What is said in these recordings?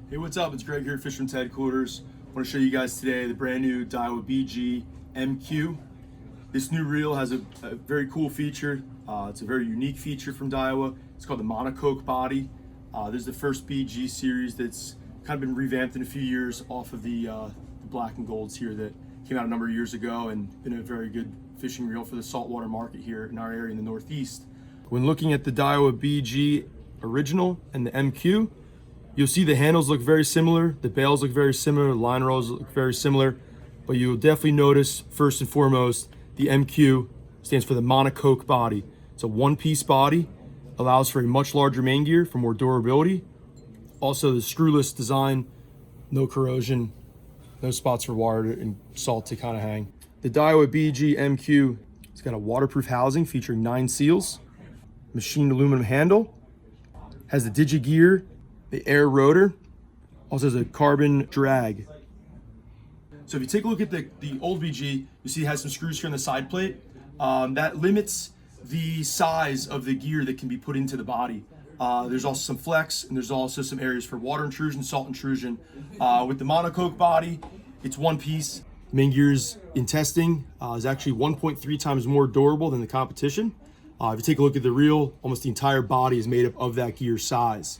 Hey, what's up? It's Greg here at Fisherman's Headquarters. I want to show you guys today the brand new Daiwa BG MQ. This new reel has a very cool feature. It's a very unique feature from Daiwa. It's called the Monocoque body. This is the first BG series that's kind of been revamped in a few years off of the black and golds here that came out a number of years ago and been a very good fishing reel for the saltwater market here in our area in the Northeast. When looking at the Daiwa BG original and the MQ, you'll see the handles look very similar, the bails look very similar, the line rolls look very similar, but you'll definitely notice, first and foremost, the MQ stands for the Monocoque body. It's a one-piece body, allows for a much larger main gear for more durability. Also the screwless design, no corrosion, no spots for water and salt to kind of hang. The Daiwa BG MQ, it's got a waterproof housing featuring 9 seals, machined aluminum handle, has the Digigear, the air rotor, also has a carbon drag. So if you take a look at the old BG, you see it has some screws here on the side plate. That limits the size of the gear that can be put into the body. There's also some flex, and there's also some areas for water intrusion, salt intrusion. With the Monocoque body, it's one piece. Main gears in testing is actually 1.3 times more durable than the competition. If you take a look at the reel, almost the entire body is made up of that gear size.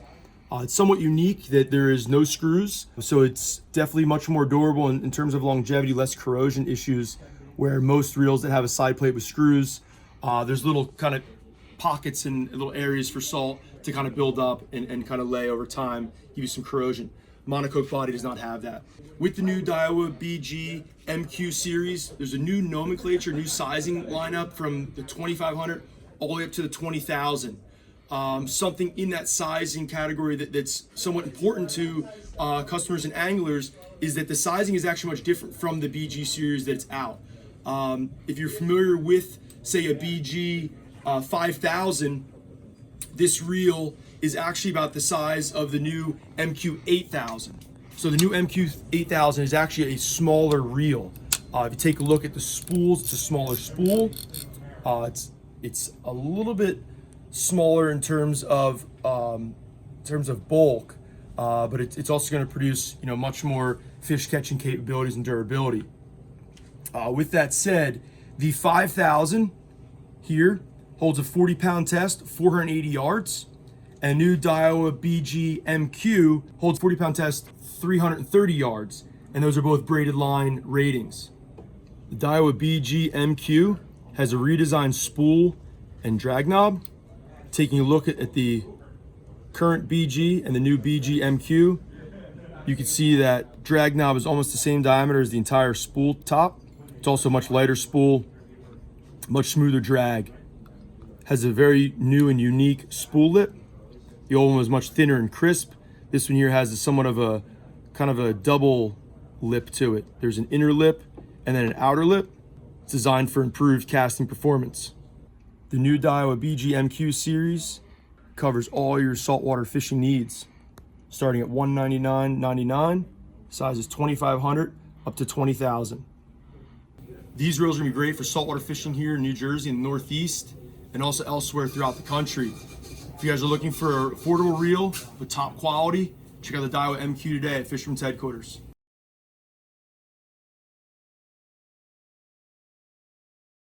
It's somewhat unique that there is no screws, so it's definitely much more durable in terms of longevity, less corrosion issues, where most reels that have a side plate with screws, there's little kind of pockets and little areas for salt to kind of build up and kind of lay over time, give you some corrosion. Monocoque body does not have that. With the new Daiwa BG MQ series, there's a new nomenclature, new sizing lineup from the 2500 all the way up to the 20,000. Something in that sizing category that's somewhat important to customers and anglers is that the sizing is actually much different from the BG series that's out. If you're familiar with, say, a BG 5000, this reel is actually about the size of the new MQ 8000. So the new MQ 8000 is actually a smaller reel. If you take a look at the spools, it's a smaller spool. It's a little bit smaller in terms of bulk, but it's also going to produce much more fish catching capabilities and durability. With that said, the 5000 here holds a 40-pound test, 480 yards, and new Daiwa BG MQ holds 40-pound test, 330 yards, and those are both braided line ratings. The Daiwa BG MQ has a redesigned spool and drag knob. Taking a look at the current BG and the new BG MQ, you can see that drag knob is almost the same diameter as the entire spool top. It's also a much lighter spool, much smoother drag. Has a very new and unique spool lip. The old one was much thinner and crisp. This one here has somewhat of a kind of a double lip to it. There's an inner lip and then an outer lip. It's designed for improved casting performance. The new Daiwa BG MQ series covers all your saltwater fishing needs, starting at $199.99, size is 2500 up to 20,000. These reels are gonna be great for saltwater fishing here in New Jersey and the Northeast, and also elsewhere throughout the country. If you guys are looking for an affordable reel with top quality, check out the Daiwa MQ today at Fisherman's Headquarters.